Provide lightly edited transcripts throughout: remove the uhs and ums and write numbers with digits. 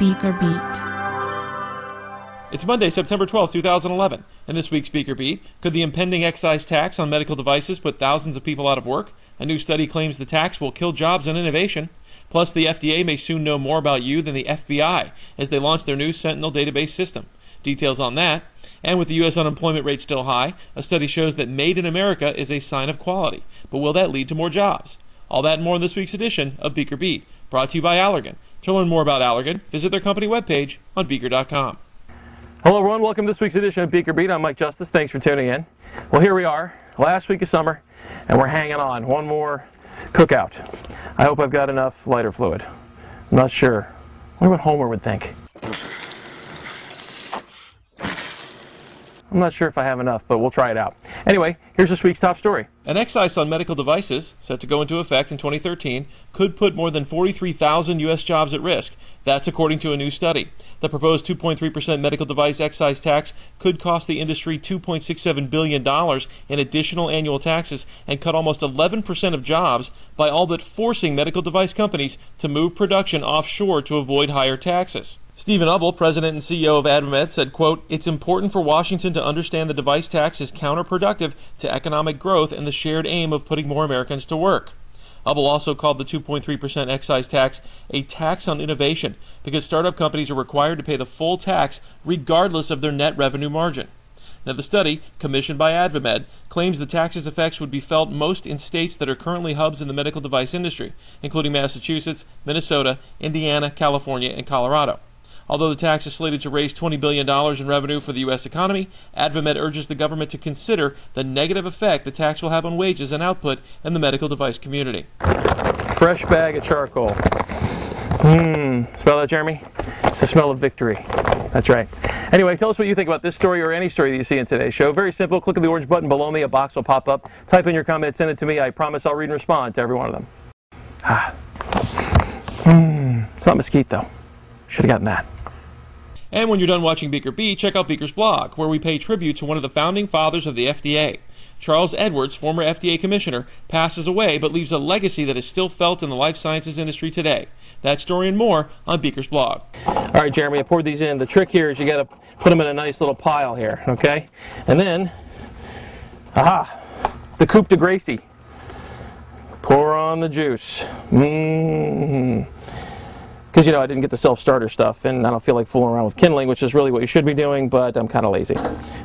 BeakerBeat. It's Monday, September 12, 2011, and this week's BeakerBeat: could the impending excise tax on medical devices put thousands of people out of work? A new study claims the tax will kill jobs and innovation. Plus, the FDA may soon know more about you than the FBI as they launch their new Sentinel database system. Details on that. And with the U.S. unemployment rate still high, a study shows that Made in America is a sign of quality. But will that lead to more jobs? All that and more in this week's edition of BeakerBeat, brought to you by Allergan. To learn more about Allergan, visit their company webpage on Beaker.com. Hello everyone, welcome to this week's edition of BeakerBeat. I'm Mike Justice. Thanks for tuning in. Well, here we are, last week of summer, and we're hanging on. One more cookout. I hope I've got enough lighter fluid. I'm not sure. I wonder what Homer would think. I'm not sure if I have enough, but we'll try it out. Anyway, here's this week's top story. An excise on medical devices, set to go into effect in 2013, could put more than 43,000 U.S. jobs at risk. That's according to a new study. The proposed 2.3% medical device excise tax could cost the industry $2.67 billion in additional annual taxes and cut almost 11% of jobs by all but forcing medical device companies to move production offshore to avoid higher taxes. Stephen Ubble, president and CEO of AdvaMed, said, quote, "It's important for Washington to understand the device tax is counterproductive to economic growth and the shared aim of putting more Americans to work." Ubble also called the 2.3% excise tax a tax on innovation because startup companies are required to pay the full tax regardless of their net revenue margin. Now, the study, commissioned by AdvaMed, claims the tax's effects would be felt most in states that are currently hubs in the medical device industry, including Massachusetts, Minnesota, Indiana, California, and Colorado. Although the tax is slated to raise $20 billion in revenue for the U.S. economy, AdvaMed urges the government to consider the negative effect the tax will have on wages and output in the medical device community. Fresh bag of charcoal. Smell that, Jeremy? It's the smell of victory. That's right. Anyway, tell us what you think about this story or any story that you see in today's show. Very simple. Click on the orange button below me. A box will pop up. Type in your comment. Send it to me. I promise I'll read and respond to every one of them. It's not mesquite, though. Should have gotten that. And when you're done watching BeakerBeat, check out Beaker's blog, where we pay tribute to one of the founding fathers of the FDA. Charles Edwards, former FDA commissioner, passes away but leaves a legacy that is still felt in the life sciences industry today. That story and more on Beaker's blog. All right, Jeremy, I poured these in. The trick here is you got to put them in a nice little pile here, okay? And then, the Coupe de Gracie. Pour on the juice. Because, you know, I didn't get the self-starter stuff, and I don't feel like fooling around with kindling, which is really what you should be doing, but I'm kind of lazy.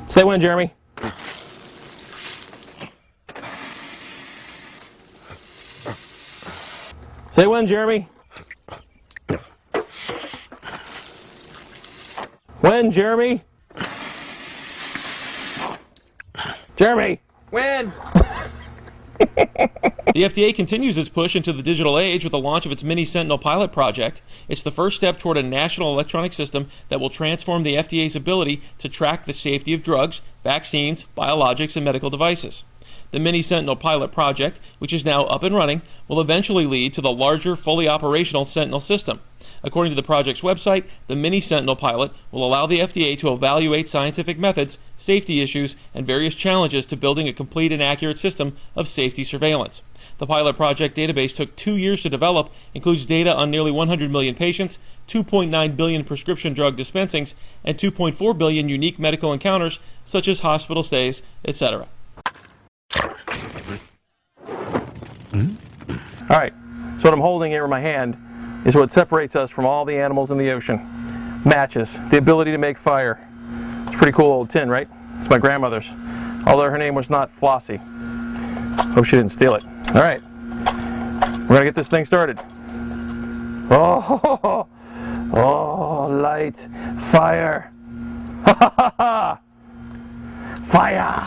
Say when, Jeremy. Say when, Jeremy. When, Jeremy? Jeremy! When? The FDA continues its push into the digital age with the launch of its Mini Sentinel pilot project. It's the first step toward a national electronic system that will transform the FDA's ability to track the safety of drugs, vaccines, biologics, and medical devices. The Mini Sentinel pilot project, which is now up and running, will eventually lead to the larger, fully operational Sentinel system. According to the project's website, the Mini Sentinel pilot will allow the FDA to evaluate scientific methods, safety issues, and various challenges to building a complete and accurate system of safety surveillance. The pilot project database took 2 years to develop, includes data on nearly 100 million patients, 2.9 billion prescription drug dispensings, and 2.4 billion unique medical encounters, such as hospital stays, etc. All right, so what I'm holding here in my hand is what separates us from all the animals in the ocean. Matches, the ability to make fire. It's a pretty cool old tin, right? It's my grandmother's, although her name was not Flossie. Hope she didn't steal it. All right, we're gonna get this thing started. Oh, light, fire, fire.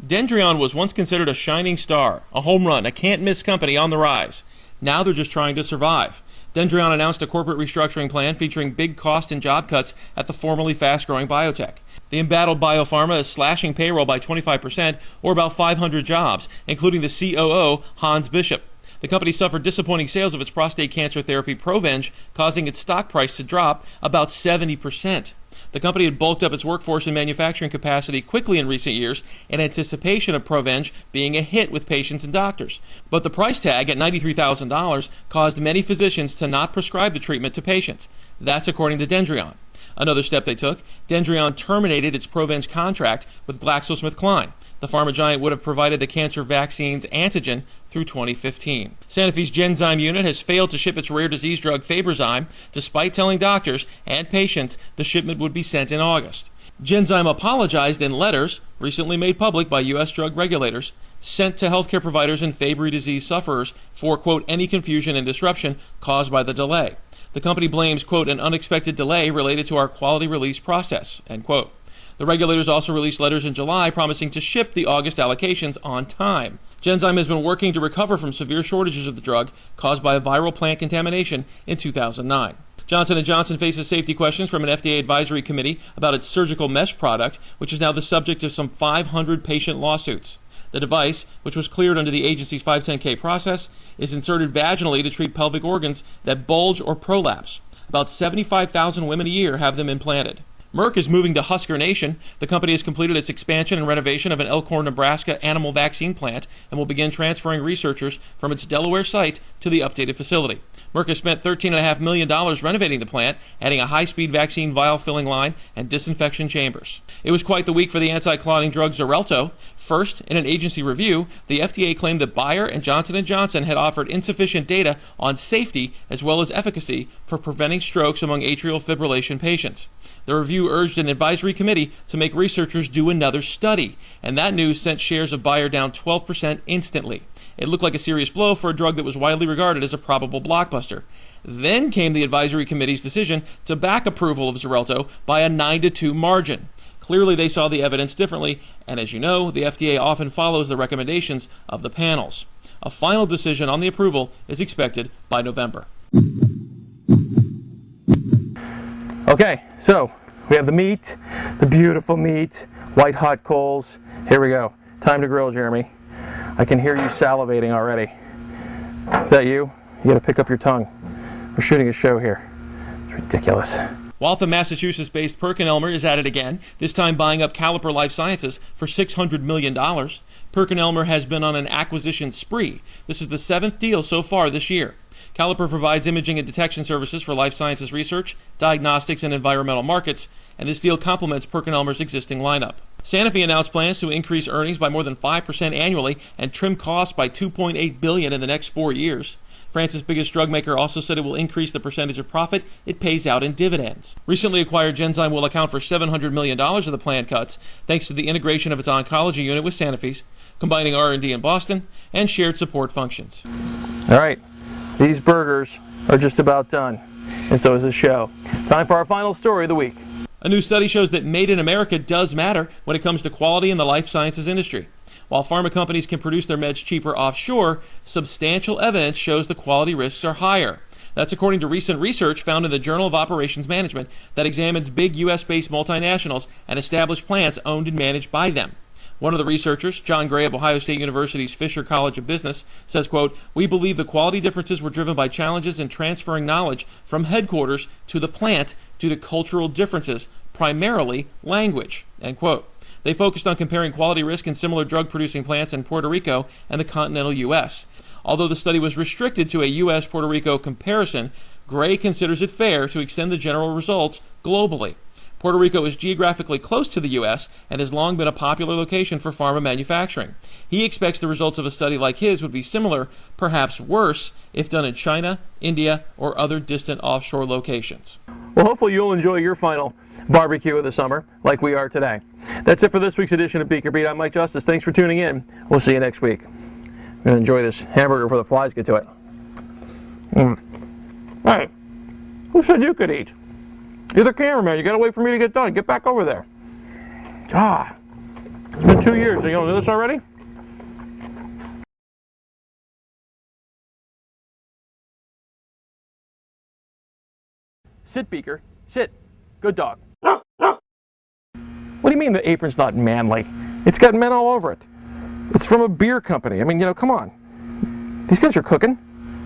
Dendreon was once considered a shining star, a home run, a can't-miss company on the rise. Now they're just trying to survive. Dendreon announced a corporate restructuring plan featuring big cost and job cuts at the formerly fast-growing biotech. The embattled biopharma is slashing payroll by 25%, or about 500 jobs, including the COO, Hans Bishop. The company suffered disappointing sales of its prostate cancer therapy Provenge, causing its stock price to drop about 70%. The company had bulked up its workforce and manufacturing capacity quickly in recent years in anticipation of Provenge being a hit with patients and doctors. But the price tag at $93,000 caused many physicians to not prescribe the treatment to patients. That's according to Dendreon. Another step they took, Dendreon terminated its Provenge contract with GlaxoSmithKline. The pharma giant would have provided the cancer vaccine's antigen through 2015. Sanofi's Genzyme unit has failed to ship its rare disease drug Fabrazyme, despite telling doctors and patients the shipment would be sent in August. Genzyme apologized in letters, recently made public by U.S. drug regulators, sent to healthcare providers and Fabry disease sufferers for, quote, any confusion and disruption caused by the delay. The company blames, quote, an unexpected delay related to our quality release process, end quote. The regulators also released letters in July promising to ship the August allocations on time. Genzyme has been working to recover from severe shortages of the drug caused by a viral plant contamination in 2009. Johnson & Johnson faces safety questions from an FDA advisory committee about its surgical mesh product, which is now the subject of some 500 patient lawsuits. The device, which was cleared under the agency's 510K process, is inserted vaginally to treat pelvic organs that bulge or prolapse. About 75,000 women a year have them implanted. Merck is moving to Husker Nation. The company has completed its expansion and renovation of an Elkhorn, Nebraska animal vaccine plant and will begin transferring researchers from its Delaware site to the updated facility. Merck has spent $13.5 million renovating the plant, adding a high-speed vaccine vial filling line and disinfection chambers. It was quite the week for the anti-clotting drug Xarelto. First, in an agency review, the FDA claimed that Bayer and Johnson & Johnson had offered insufficient data on safety as well as efficacy for preventing strokes among atrial fibrillation patients. The review urged an advisory committee to make researchers do another study, and that news sent shares of Bayer down 12% instantly. It looked like a serious blow for a drug that was widely regarded as a probable blockbuster. Then came the advisory committee's decision to back approval of Xarelto by a 9-2 margin. Clearly, they saw the evidence differently, and as you know, the FDA often follows the recommendations of the panels. A final decision on the approval is expected by November. Okay, so we have the meat, the beautiful meat, white hot coals. Here we go. Time to grill, Jeremy. I can hear you salivating already. Is that you? You gotta pick up your tongue. We're shooting a show here. It's ridiculous. Waltham, Massachusetts-based PerkinElmer is at it again, this time buying up Caliper Life Sciences for $600 million. PerkinElmer has been on an acquisition spree. This is the 7th deal so far this year. Caliper provides imaging and detection services for life sciences research, diagnostics, and environmental markets, and this deal complements PerkinElmer's existing lineup. Sanofi announced plans to increase earnings by more than 5% annually and trim costs by $2.8 billion in the next 4 years. France's biggest drug maker also said it will increase the percentage of profit it pays out in dividends. Recently acquired Genzyme will account for $700 million of the planned cuts, thanks to the integration of its oncology unit with Sanofi's, combining R&D in Boston, and shared support functions. All right, these burgers are just about done, and so is the show. Time for our final story of the week. A new study shows that Made in America does matter when it comes to quality in the life sciences industry. While pharma companies can produce their meds cheaper offshore, substantial evidence shows the quality risks are higher. That's according to recent research found in the Journal of Operations Management that examines big U.S.-based multinationals and established plants owned and managed by them. One of the researchers, John Gray of Ohio State University's Fisher College of Business, says, quote, "We believe the quality differences were driven by challenges in transferring knowledge from headquarters to the plant due to cultural differences, primarily language," end quote. They focused on comparing quality risk in similar drug-producing plants in Puerto Rico and the continental U.S. Although the study was restricted to a U.S.-Puerto Rico comparison, Gray considers it fair to extend the general results globally. Puerto Rico is geographically close to the U.S. and has long been a popular location for pharma manufacturing. He expects the results of a study like his would be similar, perhaps worse, if done in China, India, or other distant offshore locations. Well, hopefully you'll enjoy your final barbecue of the summer like we are today. That's it for this week's edition of BeakerBeat. I'm Mike Justice. Thanks for tuning in. We'll see you next week. I'm going to enjoy this hamburger before the flies get to it. Hey, who said you could eat? You're the cameraman. You got to wait for me to get done. Get back over there. It's been 2 years. You don't know this already? Sit, Beaker. Sit. Good dog. What do you mean the apron's not manly? It's got men all over it. It's from a beer company. I mean, you know, come on. These guys are cooking.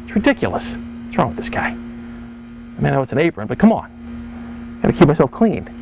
It's ridiculous. What's wrong with this guy? I mean, I know it's an apron, but come on. Gotta keep myself clean.